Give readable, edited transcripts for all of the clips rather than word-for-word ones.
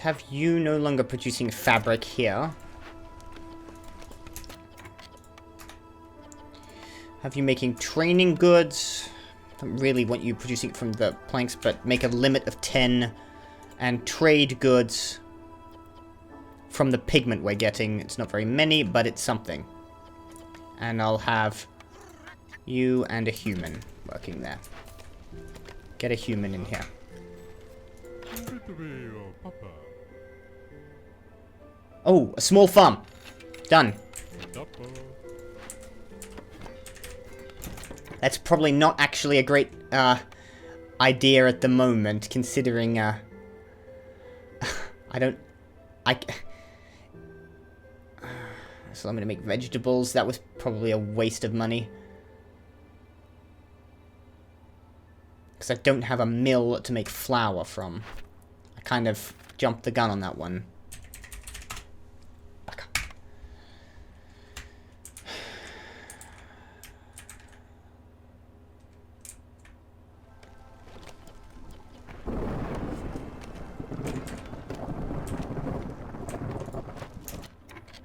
have you no longer producing fabric here. Have you making training goods. Don't really want you producing from the planks, but make a limit of 10. And trade goods from the pigment we're getting. It's not very many, but it's something. And I'll have you and a human working there. Get a human in here. Oh, a small farm. Done. That's probably not actually a great idea at the moment, considering so I'm gonna make vegetables. That was probably a waste of money. Because I don't have a mill to make flour from. I kind of jumped the gun on that one.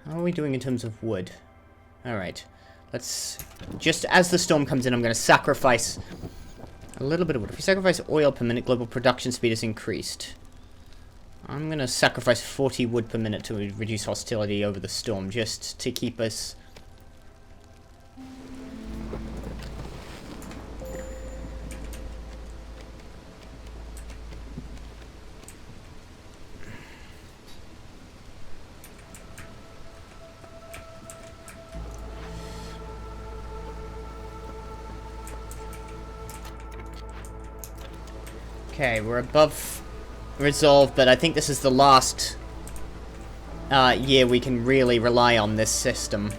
How are we doing in terms of wood? Alright. Let's... Just as the storm comes in, I'm going to sacrifice a little bit of wood. If we sacrifice oil per minute, global production speed is increased. I'm going to sacrifice 40 wood per minute to reduce hostility over the storm, just to keep us... Okay, we're above resolve, but I think this is the last year we can really rely on this system.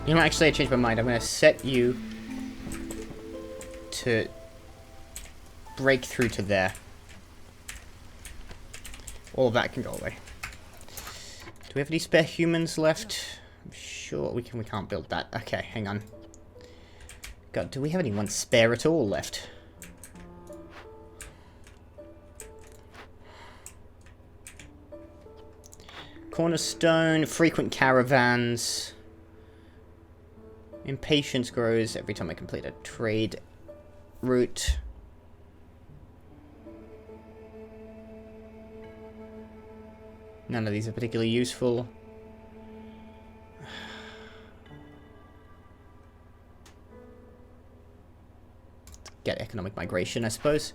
You know, actually, I changed my mind. I'm going to set you to break through to there. All of that can go away. Do we have any spare humans left? I'm sure we can't build that. Okay, hang on. God, do we have anyone spare at all left? Cornerstone, frequent caravans. Impatience grows every time I complete a trade route. None of these are particularly useful. Get economic migration, I suppose.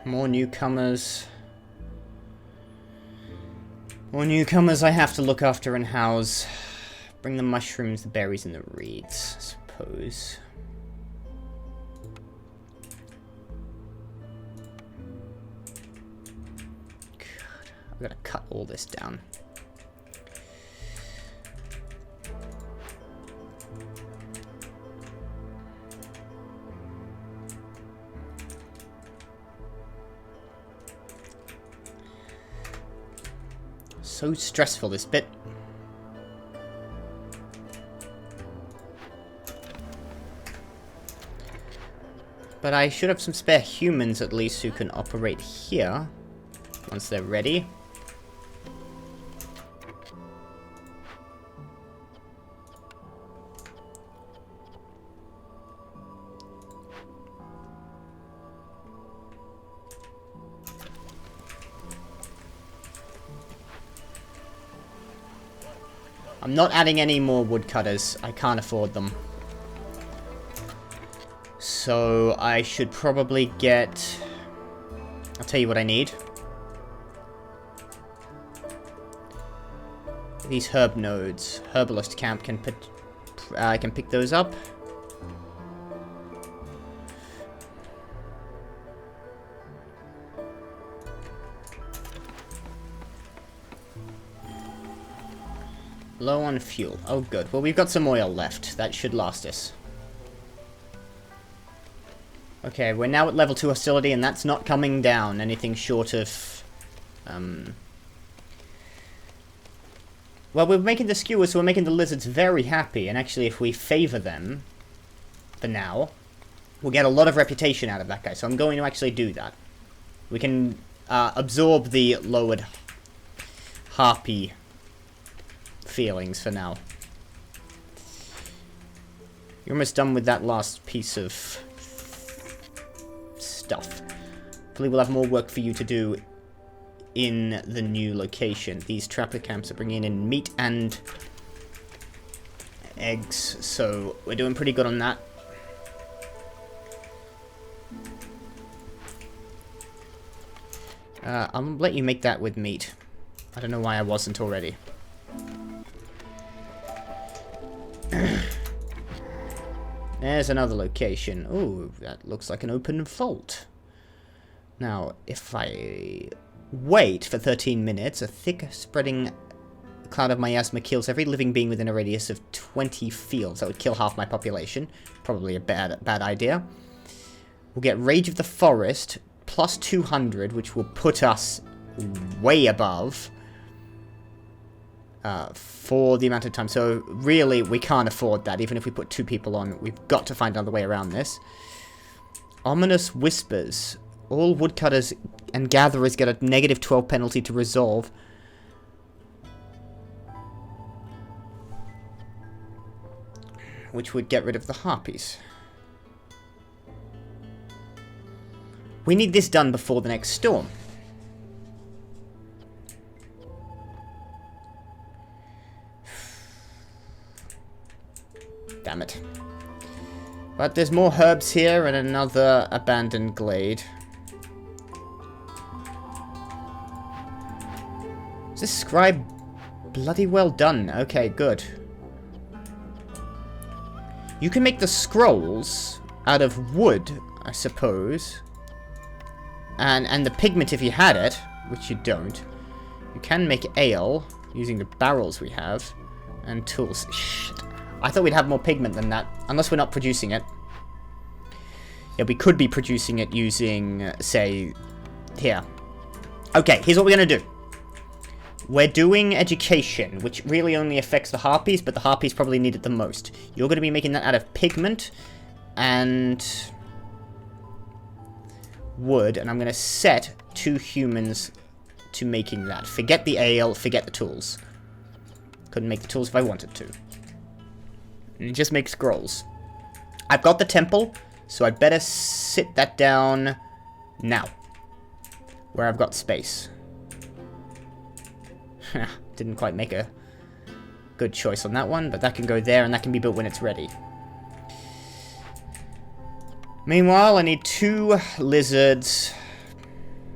More newcomers. More newcomers I have to look after and house. Bring the mushrooms, the berries, and the reeds, I suppose. God, I've got to cut all this down. So stressful, this bit. But I should have some spare humans at least who can operate here once they're ready. I'm not adding any more woodcutters. I can't afford them. So I should probably get... I'll tell you what I need. These herb nodes. Herbalist camp can put... I can pick those up. Low on fuel. Oh, good. Well, we've got some oil left. That should last us. Okay, we're now at level 2 hostility, and that's not coming down anything short of... Well, we're making the skewers, so we're making the lizards very happy, and actually if we favor them, for now, we'll get a lot of reputation out of that guy, so I'm going to actually do that. We can absorb the lowered harpy feelings for now. You're almost done with that last piece of stuff. Hopefully we'll have more work for you to do in the new location. These trapper camps are bringing in meat and eggs, so we're doing pretty good on that. I'll let you make that with meat. I don't know why I wasn't already. There's another location. Ooh, that looks like an open vault. Now, if I wait for 13 minutes, a thick spreading cloud of miasma kills every living being within a radius of 20 fields. That would kill half my population. Probably a bad idea. We'll get Rage of the Forest, plus 200, which will put us way above for the amount of time. So, really, we can't afford that. Even if we put 2 people on, we've got to find another way around this. Ominous Whispers. All woodcutters and gatherers get a negative 12 penalty to resolve. Which would get rid of the harpies. We need this done before the next storm. Damn it. But there's more herbs here and another abandoned glade. Is this scribe bloody well done? Okay, good. You can make the scrolls out of wood, I suppose. And the pigment if you had it, which you don't. You can make ale using the barrels we have. And tools. Shit. I thought we'd have more pigment than that. Unless we're not producing it. Yeah, we could be producing it using, say, here. Okay, here's what we're going to do. We're doing education, which really only affects the harpies, but the harpies probably need it the most. You're going to be making that out of pigment and wood, and I'm going to set 2 humans to making that. Forget the ale, forget the tools. Couldn't make the tools if I wanted to. And just make scrolls. I've got the temple, so I'd better sit that down now. Where I've got space. Didn't quite make a good choice on that one, but that can go there, and that can be built when it's ready. Meanwhile, I need 2 lizards.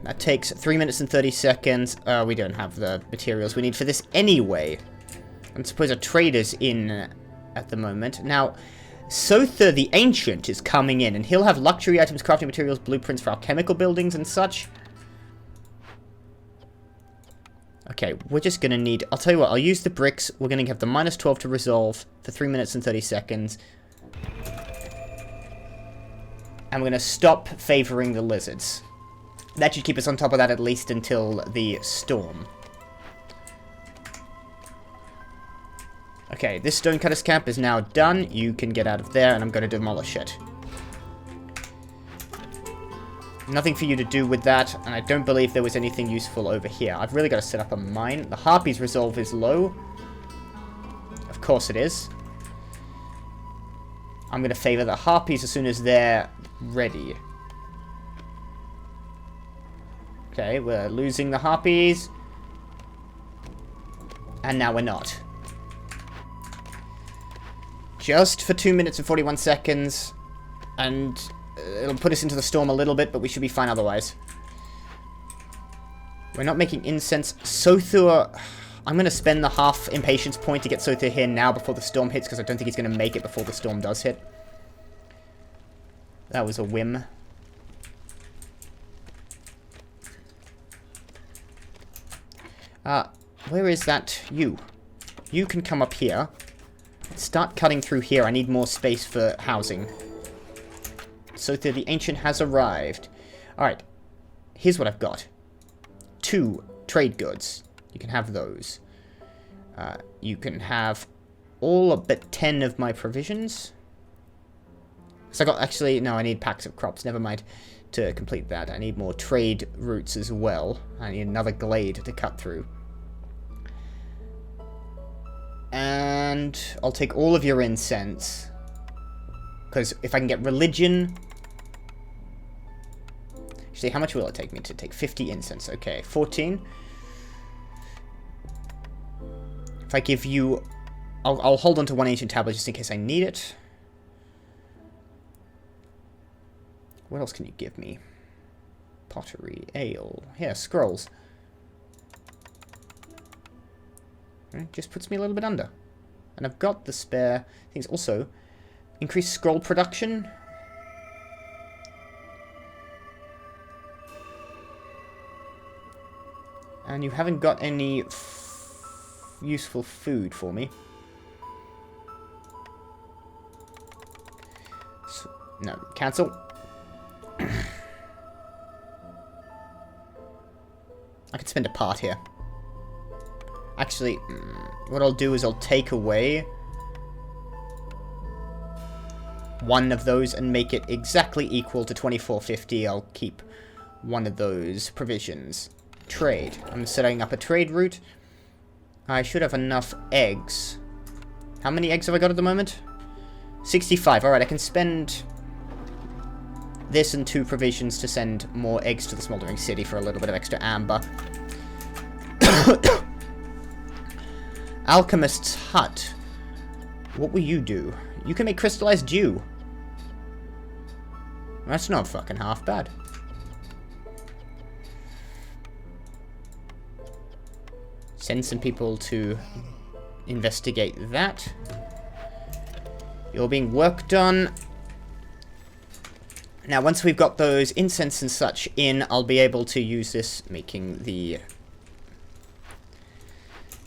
That takes 3 minutes and 30 seconds. We don't have the materials we need for this anyway. I suppose a trader's in at the moment. Now, Clothier the Ancient is coming in, and he'll have luxury items, crafting materials, blueprints for alchemical buildings and such. Okay, we're just going to need... I'll tell you what, I'll use the bricks. We're going to have the minus 12 to resolve for 3 minutes and 30 seconds. And we're going to stop favoring the lizards. That should keep us on top of that at least until the storm. Okay, this stonecutter's camp is now done. You can get out of there, and I'm going to demolish it. Nothing for you to do with that, and I don't believe there was anything useful over here. I've really got to set up a mine. The harpies' resolve is low. Of course it is. I'm going to favor the harpies as soon as they're ready. Okay, we're losing the harpies. And now we're not. Just for 2 minutes and 41 seconds. And it'll put us into the storm a little bit, but we should be fine otherwise. We're not making incense. Clothier... I'm going to spend the half impatience point to get Clothier here now before the storm hits, because I don't think he's going to make it before the storm does hit. That was a whim. Where is that? You You can come up here. Start cutting through here. I need more space for housing. Clothier the Ancient has arrived. Alright. Here's what I've got. 2 trade goods. You can have those. You can have all but 10 of my provisions. So I got, actually, no, I need packs of crops. Never mind. To complete that, I need more trade routes as well. I need another glade to cut through. And I'll take all of your incense. Because if I can get religion... Actually, how much will it take me to take 50 incense? Okay, 14. If I give you... I'll hold on to 1 ancient tablet just in case I need it. What else can you give me? Pottery, ale. Yeah, scrolls. It just puts me a little bit under. And I've got the spare things. Also, increase scroll production. And you haven't got any useful food for me. So, no, cancel. I could spend a part here. Actually, what I'll do is I'll take away 1 of those and make it exactly equal to 2450. I'll keep 1 of those provisions. Trade. I'm setting up a trade route. I should have enough eggs. How many eggs have I got at the moment? 65. Alright, I can spend this and 2 provisions to send more eggs to the Smoldering City for a little bit of extra amber. Alchemist's Hut. What will you do? You can make crystallized dew. That's not fucking half bad. Send some people to investigate that. You're being worked on. Now, once we've got those incense and such in, I'll be able to use this making the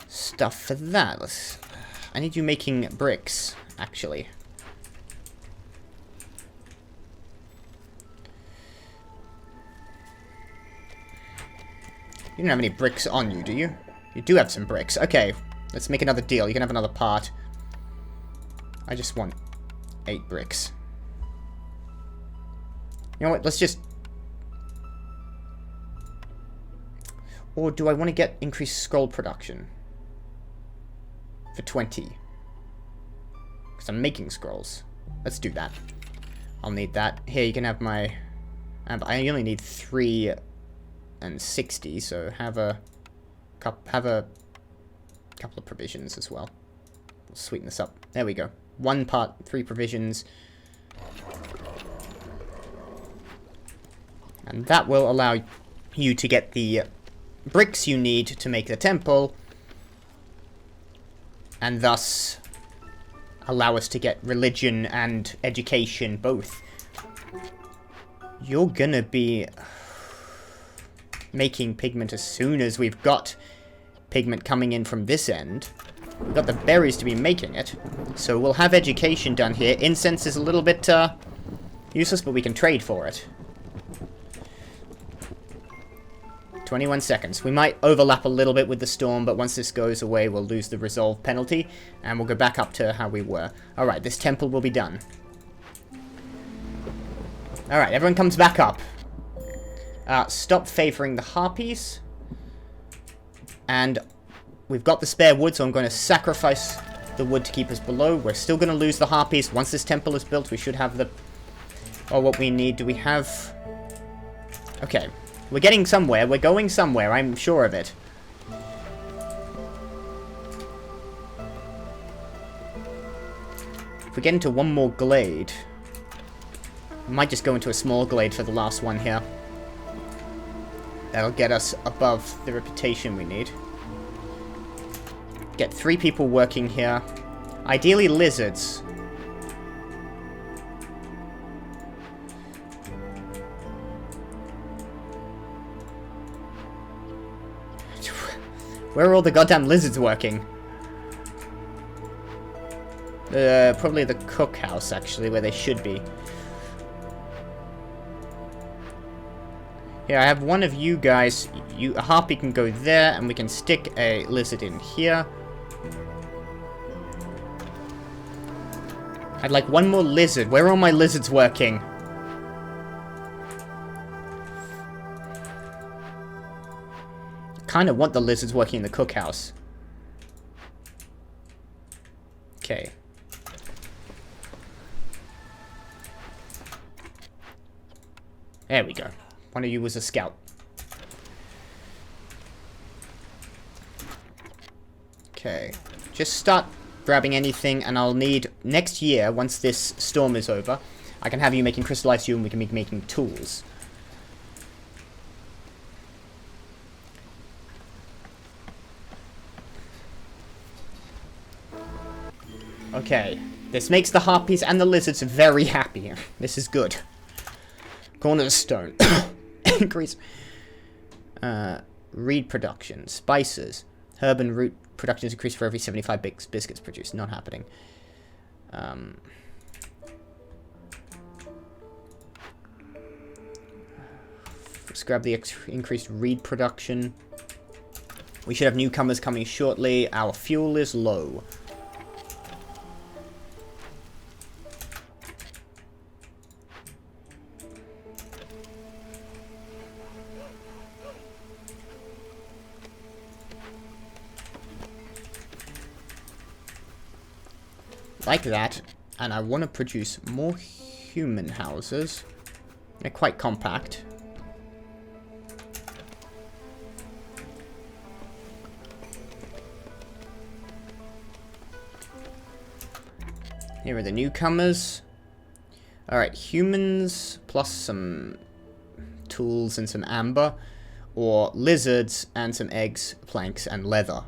stuff for that. I need you making bricks, actually. You don't have any bricks on you, do you? You do have some bricks. Okay, let's make another deal. You can have another part. I just want 8 bricks. You know what, let's just... Or do I want to get increased scroll production? For 20. Because I'm making scrolls. Let's do that. I'll need that. Here, you can have my... I only need 3 and 60, so have a couple of provisions as well. We'll sweeten this up. There we go. 1 part, 3 provisions. And that will allow you to get the bricks you need to make the temple. And thus allow us to get religion and education both. You're gonna be making pigment as soon as we've got pigment coming in from this end. We've got the berries to be making it. So we'll have education done here. Incense is a little bit useless, but we can trade for it. 21 seconds. We might overlap a little bit with the storm, but once this goes away, we'll lose the resolve penalty, and we'll go back up to how we were. Alright, this temple will be done. Alright, everyone comes back up. Stop favoring the harpies. And we've got the spare wood, so I'm going to sacrifice the wood to keep us below. We're still going to lose the harpies. Once this temple is built, we should have the... Oh, what we need. Do we have... Okay. We're getting somewhere. We're going somewhere. I'm sure of it. If we get into one more glade... We might just go into a small glade for the last one here. That'll get us above the reputation we need. Get 3 people working here. Ideally lizards. Where are all the goddamn lizards working? Probably the cookhouse, actually, where they should be. Here, I have one of you guys. A harpy can go there, and we can stick a lizard in here. I'd like one more lizard. Where are all my lizards working? Kind of want the lizards working in the cookhouse. Okay. There we go. One of you was a scout. Okay. Just start grabbing anything, and I'll need, next year, once this storm is over, I can have you making crystallized fuel, and we can be making tools. Okay. This makes the harpies and the lizards very happy. This is good. Cornerstone. Increase. Reed production. Spices. Herb and root production is increased for every 75 biscuits produced. Not happening. Let's grab the increased reed production. We should have newcomers coming shortly. Our fuel is low. Like that, and I want to produce more human houses. They're quite compact. Here are the newcomers. Alright, humans plus some tools and some amber, or lizards and some eggs, planks, and leather.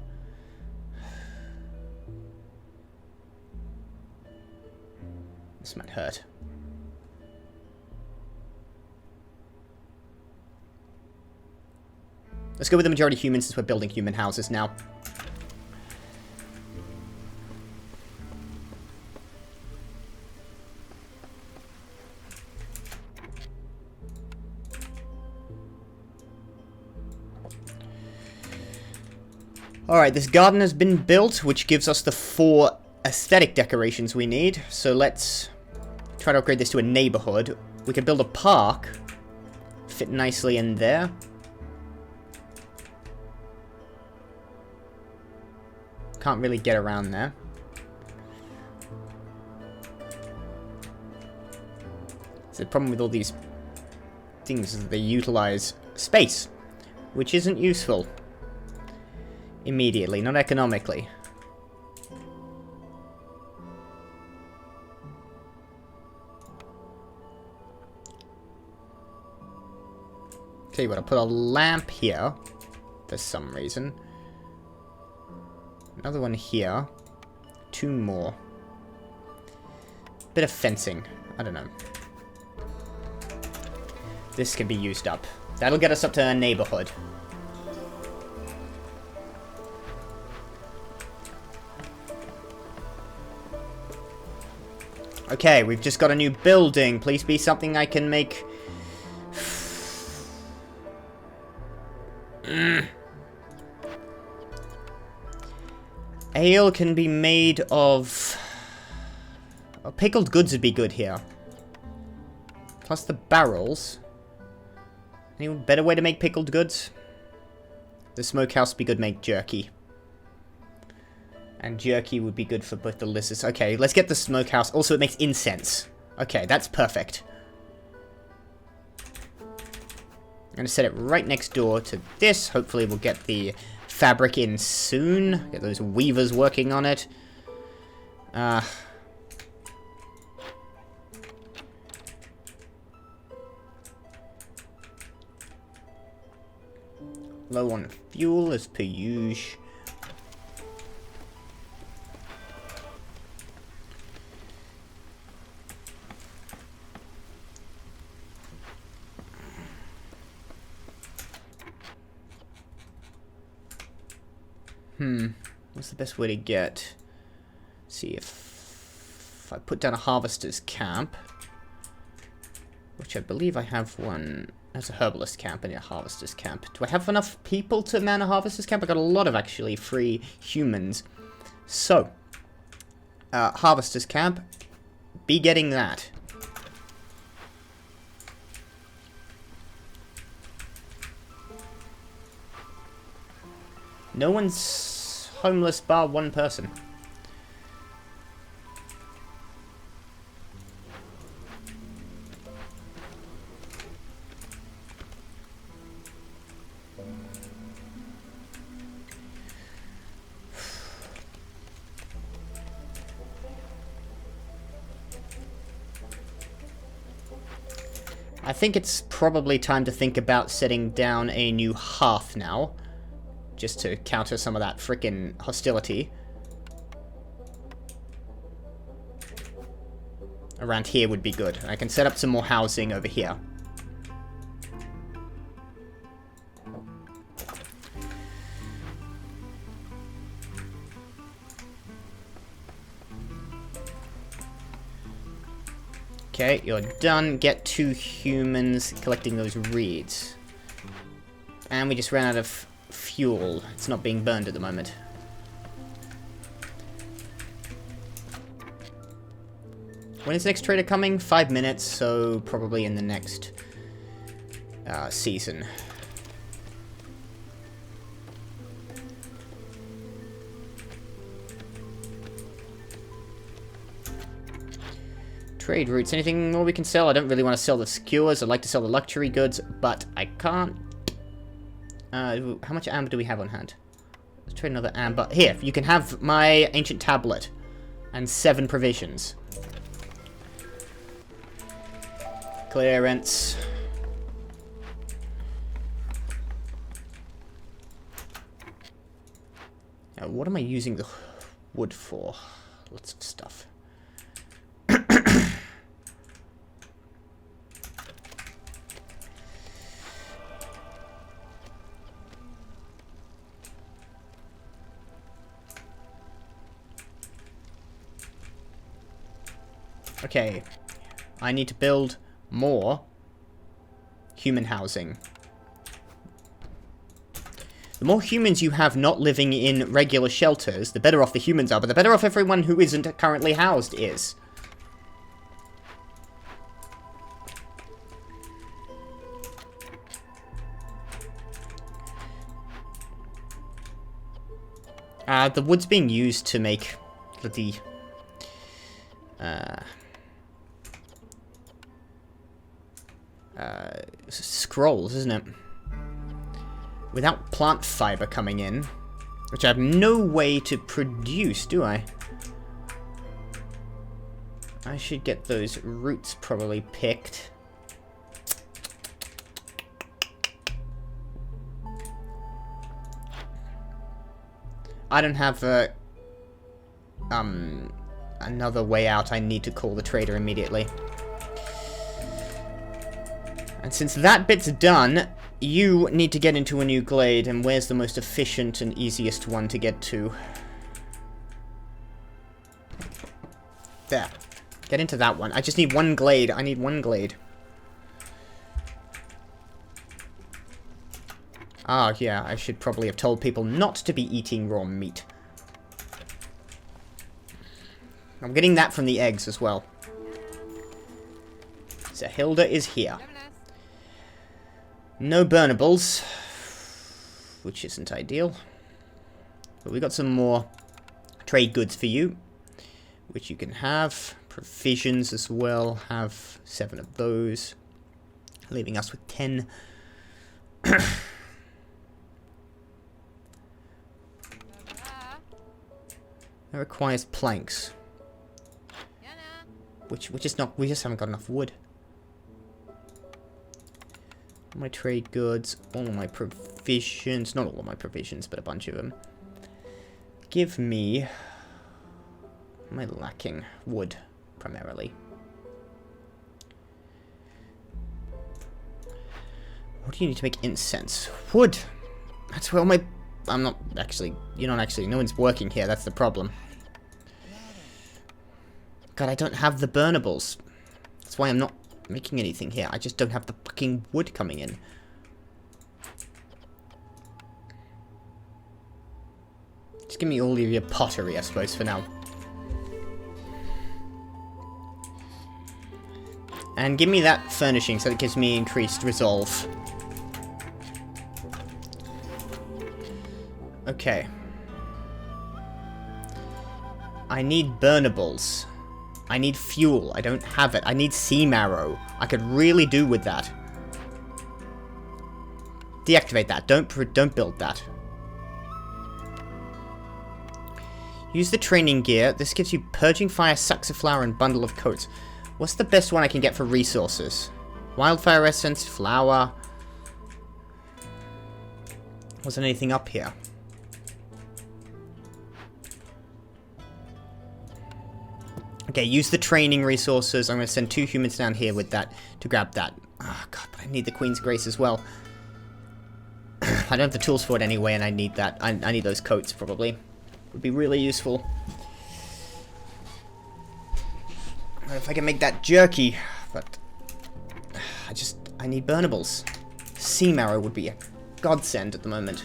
This might hurt. Let's go with the majority humans since we're building human houses now. Alright, this garden has been built, which gives us the 4 aesthetic decorations we need. So let's try to upgrade this to a neighborhood. We could build a park. Fit nicely in there. Can't really get around there. So the problem with all these things is that they utilize space, which isn't useful immediately, not economically. Okay, but I'll put a lamp here for some reason. Another one here. 2 more. Bit of fencing. I don't know. This can be used up. That'll get us up to a neighborhood. Okay, we've just got a new building. Please be something I can make. Ale can be made of... Oh, pickled goods would be good here. Plus the barrels. Any better way to make pickled goods? The smokehouse would be good to make jerky. And jerky would be good for both the lizards. Okay, let's get the smokehouse. Also, it makes incense. Okay, that's perfect. I'm going to set it right next door to this. Hopefully we'll get the fabric in soon. Get those weavers working on it. Low on fuel as per usual. What's the best way to get... See if... if I put down a harvester's camp, which I believe I have one as a herbalist camp and a harvester's camp. Do I have enough people to man a harvester's camp? I got a lot of actually free humans. So, harvester's camp, be getting that. No one's homeless bar one person. I think it's probably time to think about setting down a new hearth now. Just to counter some of that frickin' hostility. Around here would be good. I can set up some more housing over here. Okay, you're done. Get 2 humans collecting those reeds. And we just ran out of fuel. It's not being burned at the moment. When is the next trader coming? 5 minutes, so probably in the next season. Trade routes. Anything more we can sell? I don't really want to sell the skewers. I'd like to sell the luxury goods, but I can't. How much amber do we have on hand? Let's trade another amber. Here, you can have my ancient tablet. And 7 provisions. Clearance. Now, what am I using the wood for? Lots of stuff. Okay, I need to build more human housing. The more humans you have not living in regular shelters, the better off the humans are, but the better off everyone who isn't currently housed is. The wood's being used to make the scrolls, isn't it? Without plant fiber coming in, which I have no way to produce, do I? I should get those roots probably picked. I don't have another way out. I need to call the trader immediately. And since that bit's done, you need to get into a new glade, and where's the most efficient and easiest one to get to? There. Get into that one. I just need one glade. I need one glade. Ah, yeah, I should probably have told people not to be eating raw meat. I'm getting that from the eggs as well. So Hilda is here. No burnables, which isn't ideal. But we got some more trade goods for you, which you can have. Provisions as well. Have 7 of those, leaving us with 10. That requires planks, which is not. We just haven't got enough wood. All my trade goods, all of my provisions, not all of my provisions, but a bunch of them. Give me... Am I lacking? Wood, primarily. What do you need to make incense? Wood! That's where all my... I'm not actually... You're not actually... No one's working here, that's the problem. God, I don't have the burnables. That's why I'm not making anything here. I just don't have the fucking wood coming in. Just give me all of your pottery, I suppose, for now. And give me that furnishing so it gives me increased resolve. Okay. I need burnables. I need fuel. I don't have it. I need sea marrow. I could really do with that. Deactivate that. Don't build that. Use the training gear. This gives you purging fire, saxiflower, and bundle of coats. What's the best one I can get for resources? Wildfire essence, flour. Wasn't anything up here. Okay, use the training resources. I'm going to send 2 humans down here with that to grab that. Oh, God, but I need the Queen's Grace as well. I don't have the tools for it anyway, and I need that. I need those coats, probably. Would be really useful. I don't know if I can make that jerky, but I need burnables. Sea marrow would be a godsend at the moment.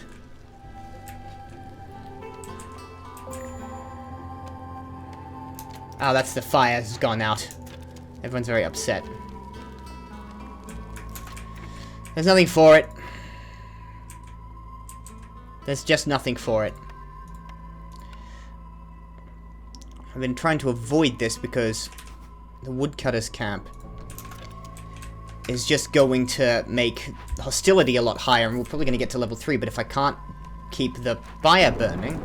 Oh, that's the fire has gone out. Everyone's very upset. There's nothing for it. There's just nothing for it. I've been trying to avoid this because the woodcutter's camp is just going to make hostility a lot higher, and we're probably going to get to level 3, but if I can't keep the fire burning...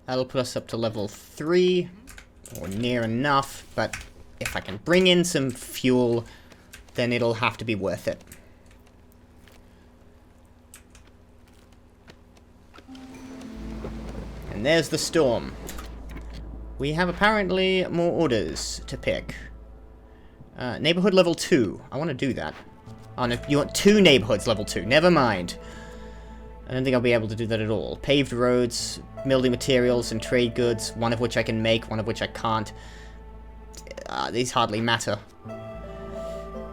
That'll put us up to level 3, or near enough, but if I can bring in some fuel, then it'll have to be worth it. And there's the storm. We have apparently more orders to pick. Neighborhood level 2. I want to do that. Oh no, you want 2 neighborhoods level 2. Never mind. I don't think I'll be able to do that at all. Paved roads, building materials, and trade goods, one of which I can make, one of which I can't. These hardly matter.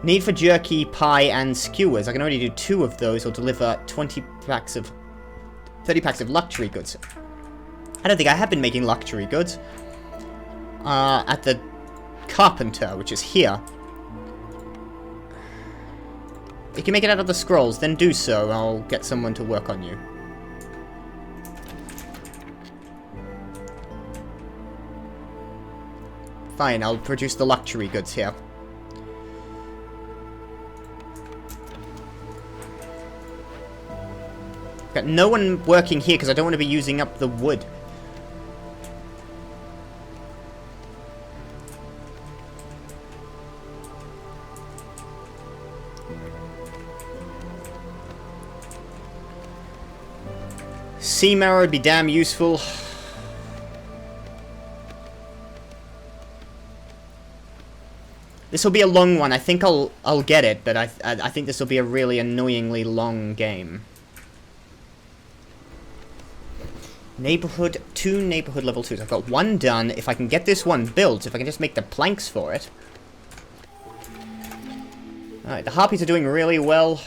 Need for jerky, pie, and skewers. I can already do 2 of those, or deliver 30 packs of luxury goods. I don't think I have been making luxury goods. At the carpenter, which is here. If you make it out of the scrolls, then do so. I'll get someone to work on you. Fine, I'll produce the luxury goods here. Got no one working here because I don't want to be using up the wood. Sea marrow would be damn useful. This will be a long one. I think I'll get it, but I think this will be a really annoyingly long game. Neighborhood, 2 neighborhood level 2s. I've got 1 done. If I can get this one built, if I can just make the planks for it. Alright, the harpies are doing really well.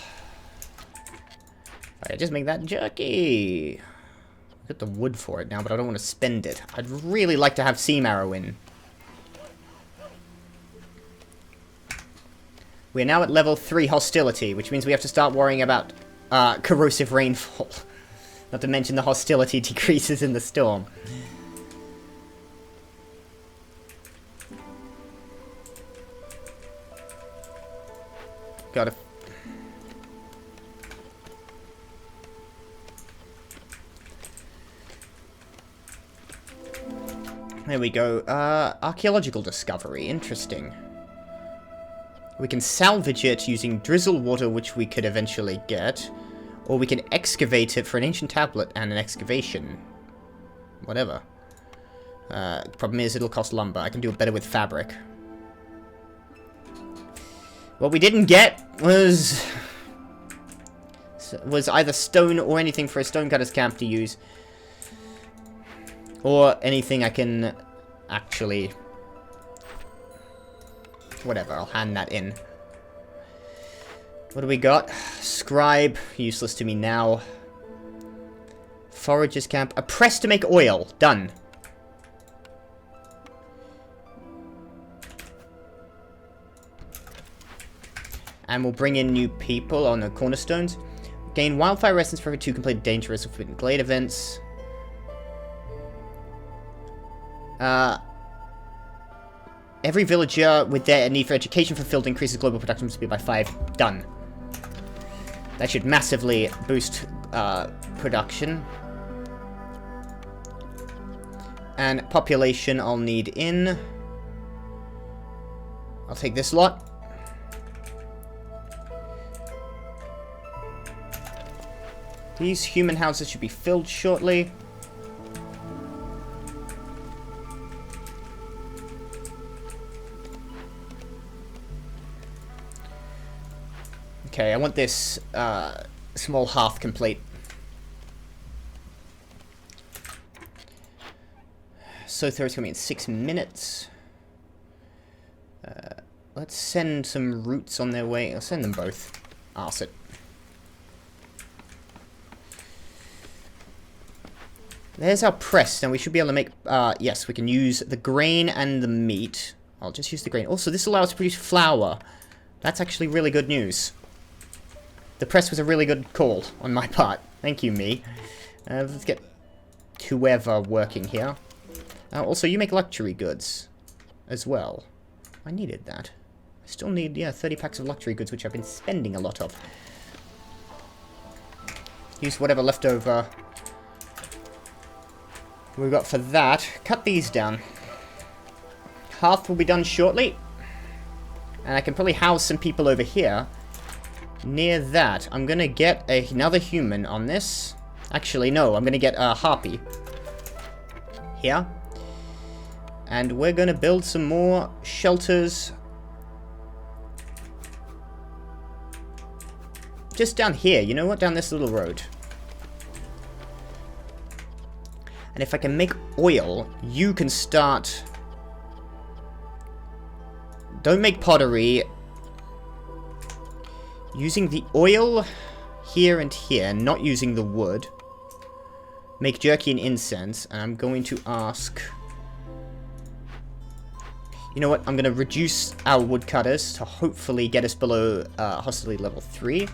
Alright, just make that jerky. I've got the wood for it now, but I don't want to spend it. I'd really like to have sea marrow in. We're now at level 3 hostility, which means we have to start worrying about corrosive rainfall. Not to mention the hostility decreases in the storm. Gotta... There we go. Archaeological discovery. Interesting. We can salvage it using drizzle water, which we could eventually get. Or we can excavate it for an ancient tablet and an excavation. Whatever. Problem is, it'll cost lumber. I can do it better with fabric. What we didn't get was either stone or anything for a stonecutter's camp to use. Or anything I can actually... Whatever, I'll hand that in. What do we got? Scribe, useless to me now. Forager's camp. A press to make oil. Done. And we'll bring in new people on the cornerstones. Gain wildfire essence for every 2 completed dangerous or forbidden glade events. Every villager with their need for education fulfilled increases global production speed by 5. Done. That should massively boost production. And population I'll need in. I'll take this lot. These human houses should be filled shortly. Okay, I want this small hearth complete. So Thursday's coming in 6 minutes. Let's send some roots on their way. I'll send them both. Arse it. There's our press. Now we should be able to make... yes, we can use the grain and the meat. I'll just use the grain. Also, this allows us to produce flour. That's actually really good news. The press was a really good call on my part. Thank you, me. Let's get whoever working here. Also, you make luxury goods as well. I needed that. I still need, yeah, 30 packs of luxury goods, which I've been spending a lot of. Use whatever leftover we've got for that. Cut these down. Hearth will be done shortly. And I can probably house some people over here. Near that, I'm going to get another human on this. Actually, no, I'm going to get a harpy. Here. And we're going to build some more shelters. Just down here, you know what? Down this little road. And if I can make oil, you can start... Don't make pottery. Using the oil here and here, not using the wood. Make jerky and incense, and I'm going to ask... You know what? I'm going to reduce our woodcutters to hopefully get us below hostility level 3.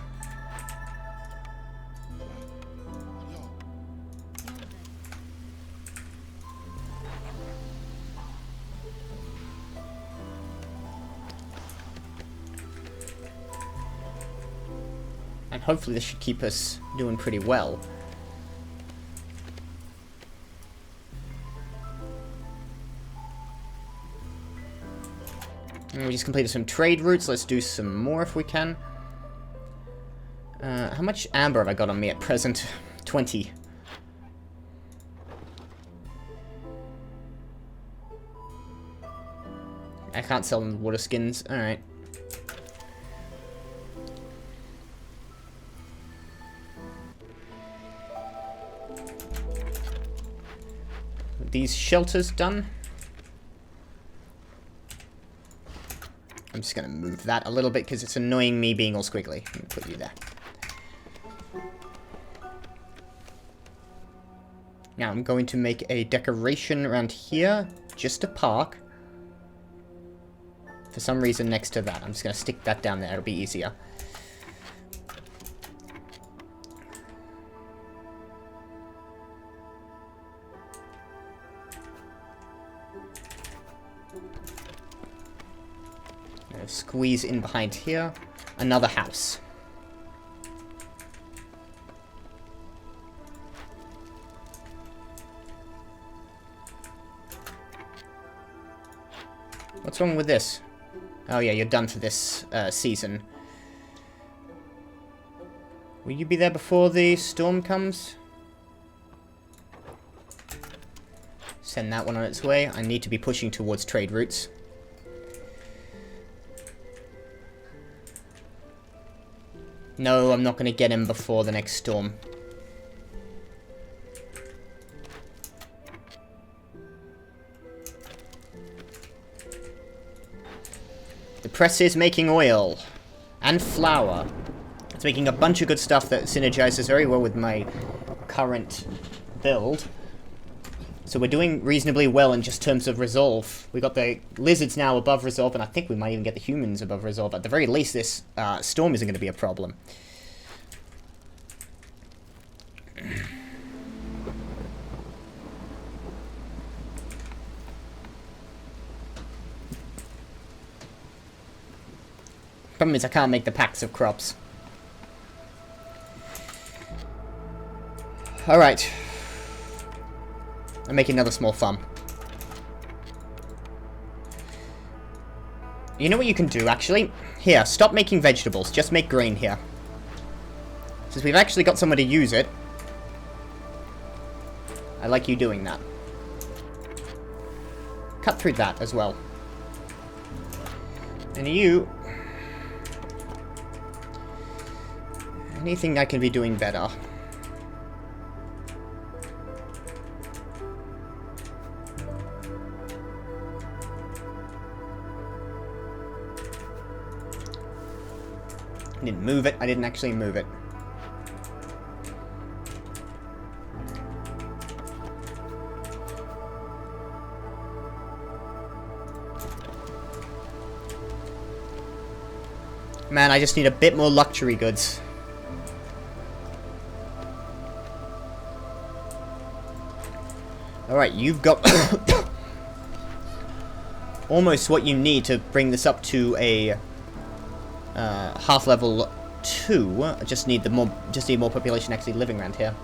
And hopefully this should keep us doing pretty well. And we just completed some trade routes. Let's do some more if we can. How much amber have I got on me at present? 20. I can't sell them water skins. Alright. These shelters done. I'm just going to move that a little bit because it's annoying me being all squiggly. I'm going to put you there. Now I'm going to make a decoration around here, just a park. For some reason next to that. I'm just going to stick that down there. It'll be easier. Squeeze in behind here. Another house. What's wrong with this? Oh yeah, you're done for this season. Will you be there before the storm comes? Send that one on its way. I need to be pushing towards trade routes. No, I'm not going to get him before the next storm. The press is making oil. And flour. It's making a bunch of good stuff that synergizes very well with my current build. So we're doing reasonably well in just terms of resolve. We got the lizards now above resolve, and I think we might even get the humans above resolve. At the very least, this storm isn't going to be a problem. Problem is I can't make the packs of crops. Alright. I'm making another small farm. You know what you can do, actually? Here, stop making vegetables. Just make grain here. Since we've actually got someone to use it, I like you doing that. Cut through that as well. And you... anything I can be doing better? I didn't move it. I didn't actually move it. Man, I just need a bit more luxury goods. Alright, you've got almost what you need to bring this up to a half level 2. I just need more population actually living around here.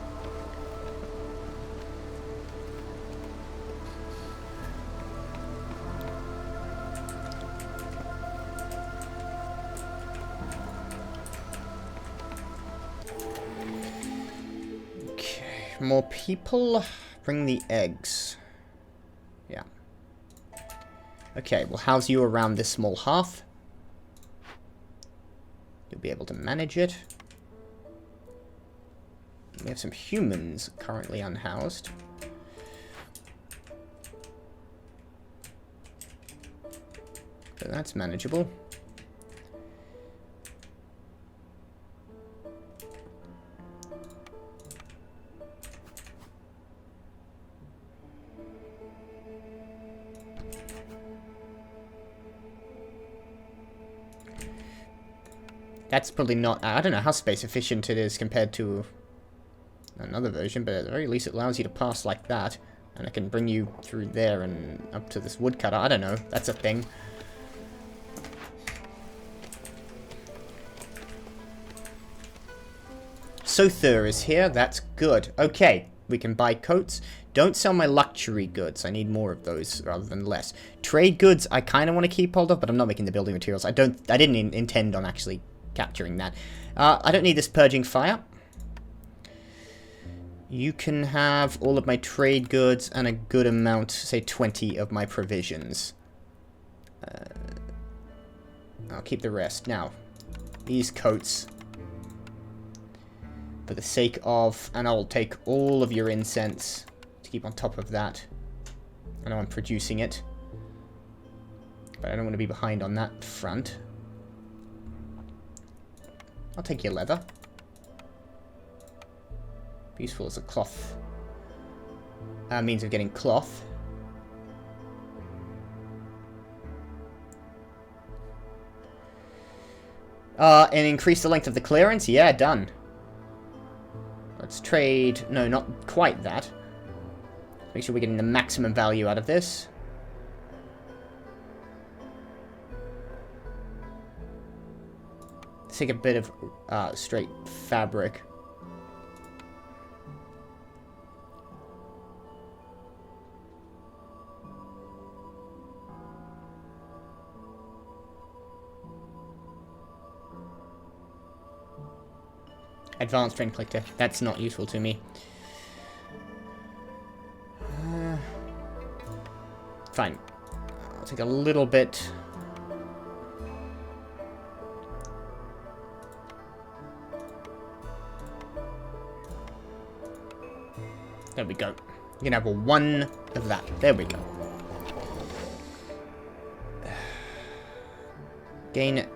Okay, more people. Bring the eggs. Yeah. Okay, we'll house you around this small hearth. You'll be able to manage it. We have some humans currently unhoused. So that's manageable. That's probably not... I don't know how space efficient it is compared to another version, but at the very least it allows you to pass like that. And I can bring you through there and up to this woodcutter. I don't know. That's a thing. Clothier is here. That's good. Okay. We can buy coats. Don't sell my luxury goods. I need more of those rather than less. Trade goods I kind of want to keep hold of, but I'm not making the building materials. I didn't intend on actually capturing that. I don't need this purging fire. You can have all of my trade goods and a good amount, say 20 of my provisions. I'll keep the rest. Now, these coats, for the sake of, and I'll take all of your incense to keep on top of that. I know I'm producing it, but I don't want to be behind on that front. I'll take your leather. Useful as a cloth. Means of getting cloth. And increase the length of the clearance? Yeah, done. Let's trade... no, not quite that. Make sure we're getting the maximum value out of this. Let's take a bit of straight fabric. Advanced Train Collector. That's not useful to me. Fine. I'll take a little bit. we go. You can have a 1 of that. There we go. Gain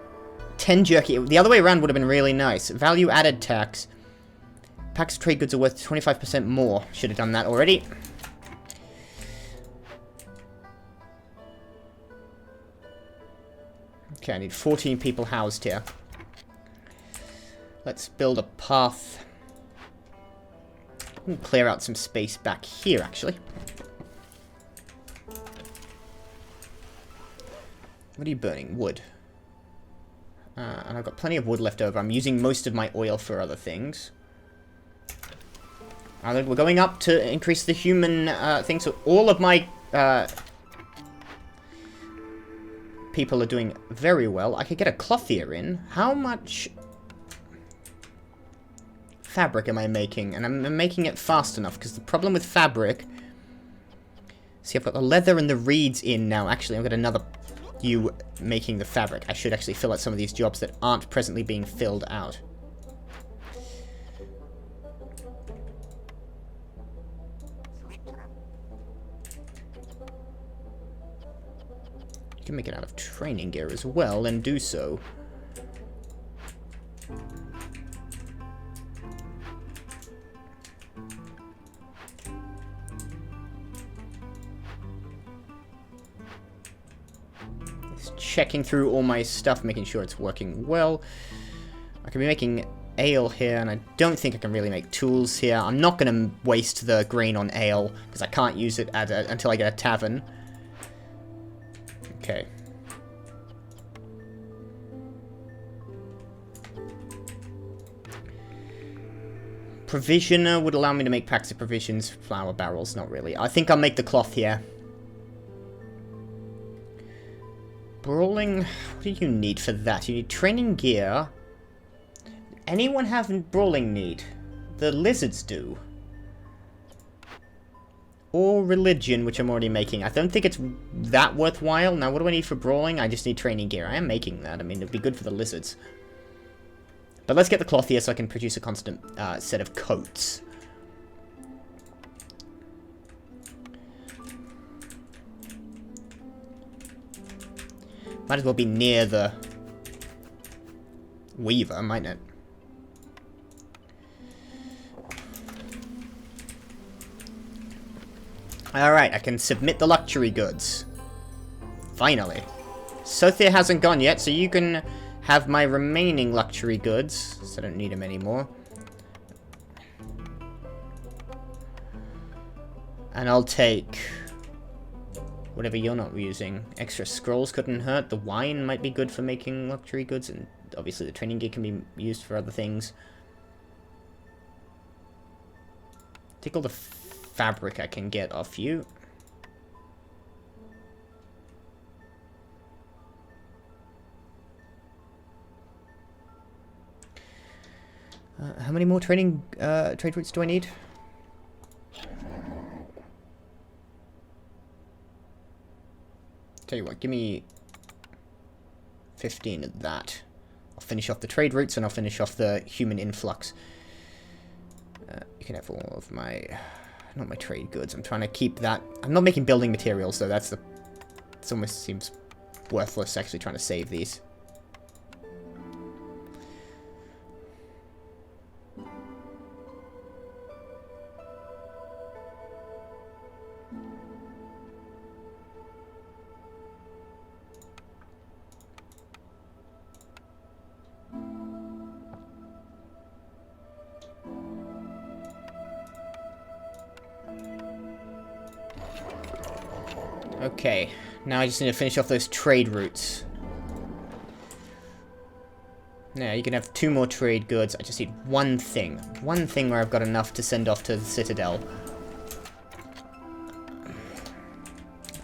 10 jerky. The other way around would have been really nice. Value added tax. Packs of trade goods are worth 25% more. Should have done that already. Okay, I need 14 people housed here. Let's build a path. We'll clear out some space back here, actually. What are you burning? Wood. And I've got plenty of wood left over. I'm using most of my oil for other things. We're going up to increase the human thing, so all of my people are doing very well. I could get a Clothier in. How much fabric am I making? And I'm making it fast enough, because the problem with fabric... See, I've got the leather and the reeds in now. Actually, I've got another you making the fabric. I should actually fill out some of these jobs that aren't presently being filled out. You can make it out of training gear as well, and do so. Just checking through all my stuff, making sure it's working well. I can be making ale here, and I don't think I can really make tools here. I'm not going to waste the grain on ale, because I can't use it until I get a tavern. Okay. Provisioner would allow me to make packs of provisions. Flour barrels, not really. I think I'll make the cloth here. Brawling, what do you need for that? You need training gear. Anyone have brawling need? The lizards do. Or religion, which I'm already making. I don't think it's that worthwhile. Now, what do I need for brawling? I just need training gear. I am making that. I mean, it'd be good for the lizards. But let's get the Clothier so I can produce a constant set of coats. Might as well be near the weaver, mightn't it? Alright, I can submit the luxury goods. Finally. Clothier hasn't gone yet, so you can have my remaining luxury goods. So I don't need them anymore. And I'll take whatever you're not using. Extra scrolls couldn't hurt. The wine might be good for making luxury goods. And obviously the training gear can be used for other things. Take all the fabric I can get off you. How many more trade routes do I need? Tell you what, give me 15 of that. I'll finish off the trade routes and I'll finish off the human influx. You can have all of my... Not my trade goods. I'm trying to keep that. I'm not making building materials, though. That's the... It almost seems worthless, actually, trying to save these. Okay, now I just need to finish off those trade routes. Now, you can have 2 more trade goods. I just need one thing. One thing where I've got enough to send off to the Citadel.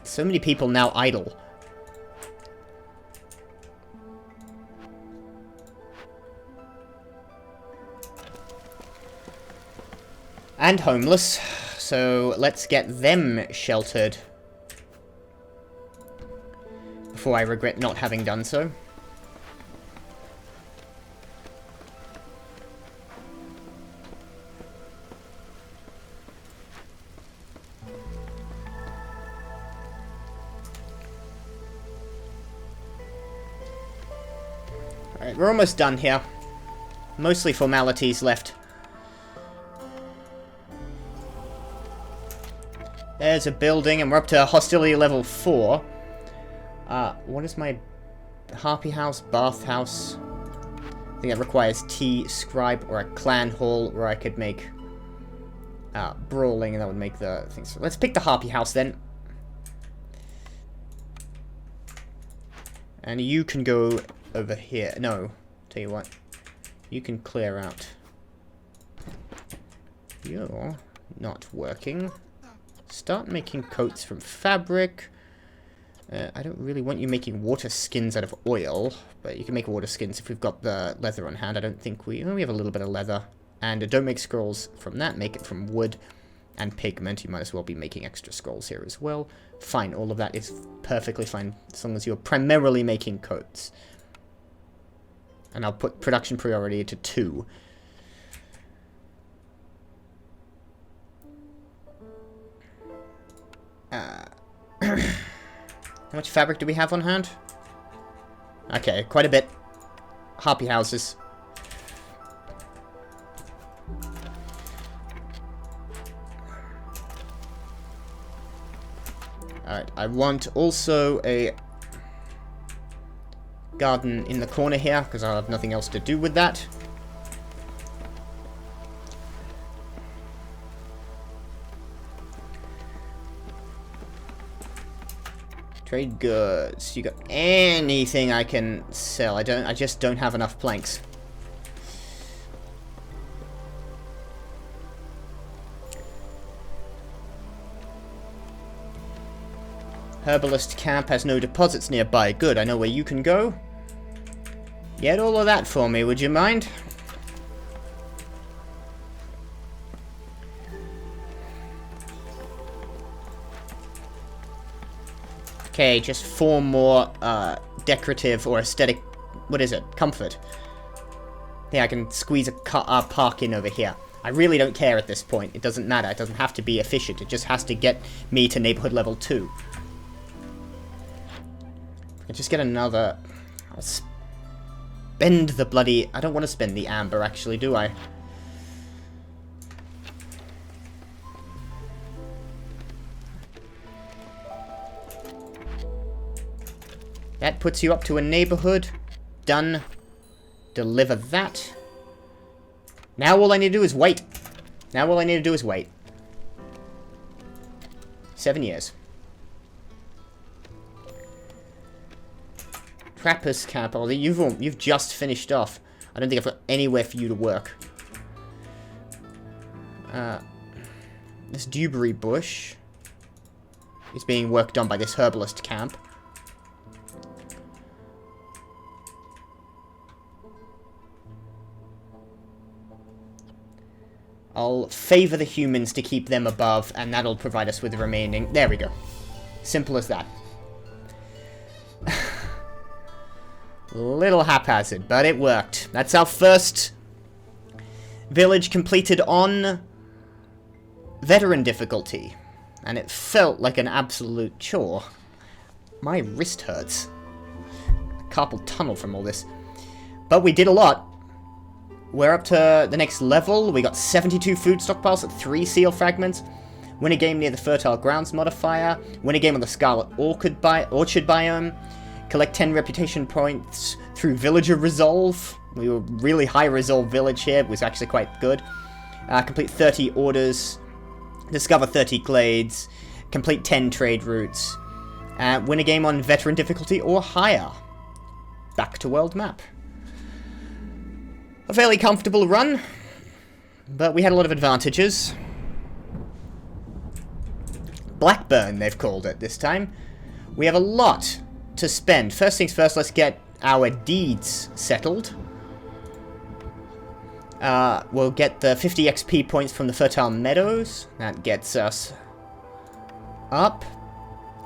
So many people now idle. And homeless. So, let's get them sheltered. Before I regret not having done so. Alright, we're almost done here. Mostly formalities left. There's a building, and we're up to hostility level 4. What is my harpy house? Bath house? I think that requires tea, scribe, or a clan hall where I could make brawling, and that would make the things. So let's pick the harpy house then. And you can go over here. No, tell you what. You can clear out. You're not working. Start making coats from fabric. I don't really want you making water skins out of oil, but you can make water skins if we've got the leather on hand. I don't think we have a little bit of leather. And don't make scrolls from that, make it from wood and pigment. You might as well be making extra scrolls here as well. Fine, all of that is perfectly fine, as long as you're primarily making coats. And I'll put production priority to 2. How much fabric do we have on hand? Okay, quite a bit. Harpy houses. Alright, I want also a garden in the corner here, because I'll have nothing else to do with that. Trade goods. You got anything I can sell? I just don't have enough planks. Herbalist camp has no deposits nearby. Good, I know where you can go. Get all of that for me, would you mind? Okay, just 4 more decorative or aesthetic, what is it, comfort. Yeah, I can squeeze a park in over here. I really don't care at this point. It doesn't matter. It doesn't have to be efficient. It just has to get me to neighborhood level 2. I just get another... I'll spend the bloody... I don't want to spend the amber, actually, do I? That puts you up to a neighborhood. Done. Deliver that. Now all I need to do is wait. Now all I need to do is wait. 7 years. Trapper's camp. Oh, you've just finished off. I don't think I've got anywhere for you to work. This dewberry bush is being worked on by this herbalist camp. I'll favor the humans to keep them above, and that'll provide us with the remaining... There we go. Simple as that. Little haphazard, but it worked. That's our first village completed on veteran difficulty. And it felt like an absolute chore. My wrist hurts. Carpal tunnel from all this. But we did a lot. We're up to the next level. We got 72 food stockpiles at 3 seal fragments. Win a game near the Fertile Grounds modifier. Win a game on the Scarlet Orchard biome. Collect 10 reputation points through Villager Resolve. We were really high resolve village here. It was actually quite good. Complete 30 orders. Discover 30 glades. Complete 10 trade routes. Win a game on veteran difficulty or higher. Back to world map. A fairly comfortable run, but we had a lot of advantages. Blackburn, they've called it this time. We have a lot to spend. First things first, let's get our deeds settled. We'll get the 50 XP points from the Fertile Meadows. That gets us up.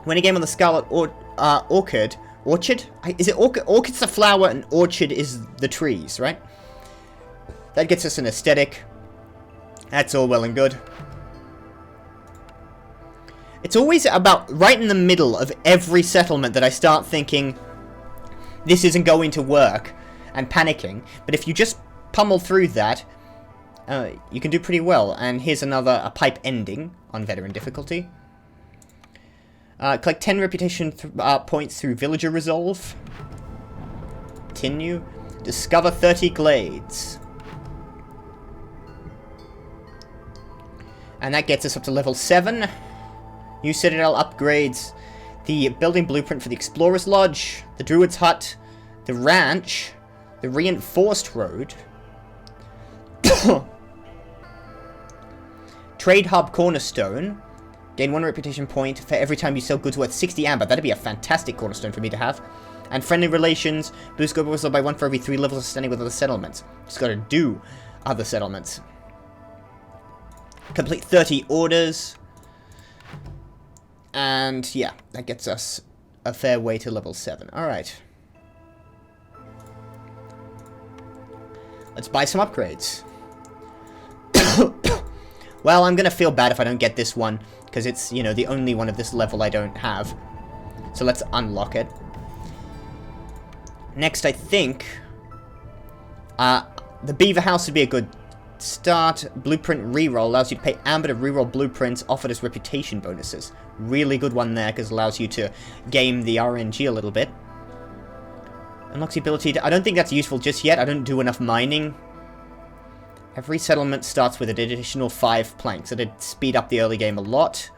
Win a game on the Scarlet Orchard. Orchard? Is it orchid? Orchid's the flower and orchard is the trees, right? That gets us an aesthetic. That's all well and good. It's always about right in the middle of every settlement that I start thinking, this isn't going to work. and panicking. But if you just pummel through that, you can do pretty well. And here's a pipe ending on veteran difficulty. Collect 10 reputation points through villager resolve. Continue. Discover 30 glades. And that gets us up to level 7. New Citadel upgrades. The building blueprint for the Explorer's Lodge. The Druid's Hut. The Ranch. The Reinforced Road. Trade Hub Cornerstone. Gain 1 reputation point for every time you sell goods worth 60 amber. That'd be a fantastic cornerstone for me to have. And Friendly Relations. Boost global result by 1 for every 3 levels of standing with other settlements. Just gotta do other settlements. Complete 30 orders. And yeah, that gets us a fair way to level 7. Alright. Let's buy some upgrades. Well, I'm gonna feel bad if I don't get this one, because it's, you know, the only one of this level I don't have. So let's unlock it. Next, I think, the Beaver House would be a good start. Blueprint reroll allows you to pay amber to reroll blueprints offered as reputation bonuses. Really good one there, because it allows you to game the RNG a little bit. Unlocks the ability to... I don't think that's useful just yet. I don't do enough mining. Every settlement starts with an additional 5 planks. It'd speed up the early game a lot.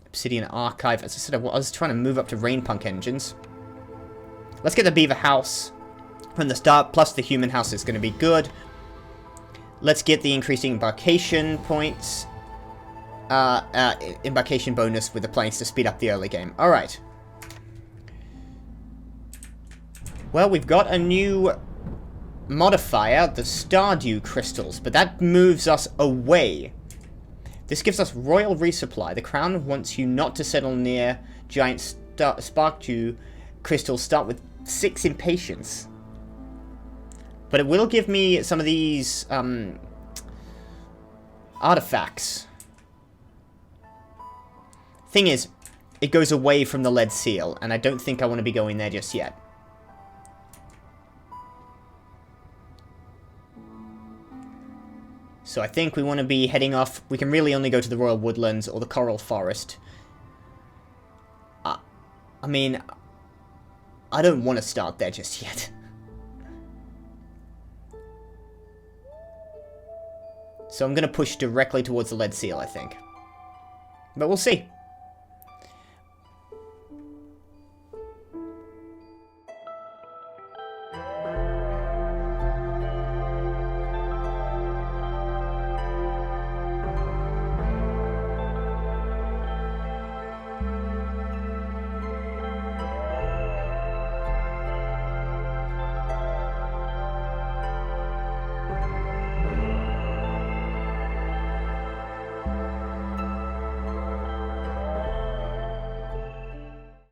Obsidian Archive. As I said, I was trying to move up to Rainpunk engines. Let's get the Beaver House from the start, plus the Human House is going to be good. Let's get the increasing embarkation points. Embarkation bonus with the planks to speed up the early game. Alright. Well, we've got a new modifier, the Stardew Crystals, but that moves us away. This gives us Royal Resupply. The Crown wants you not to settle near giant Sparkdew crystals. Start with 6 impatience. But it will give me some of these artifacts. Thing is, it goes away from the lead seal, and I don't think I want to be going there just yet. So I think we want to be heading off. We can really only go to the Royal Woodlands or the Coral Forest. I mean, I don't want to start there just yet. So I'm going to push directly towards the lead seal, I think. But we'll see.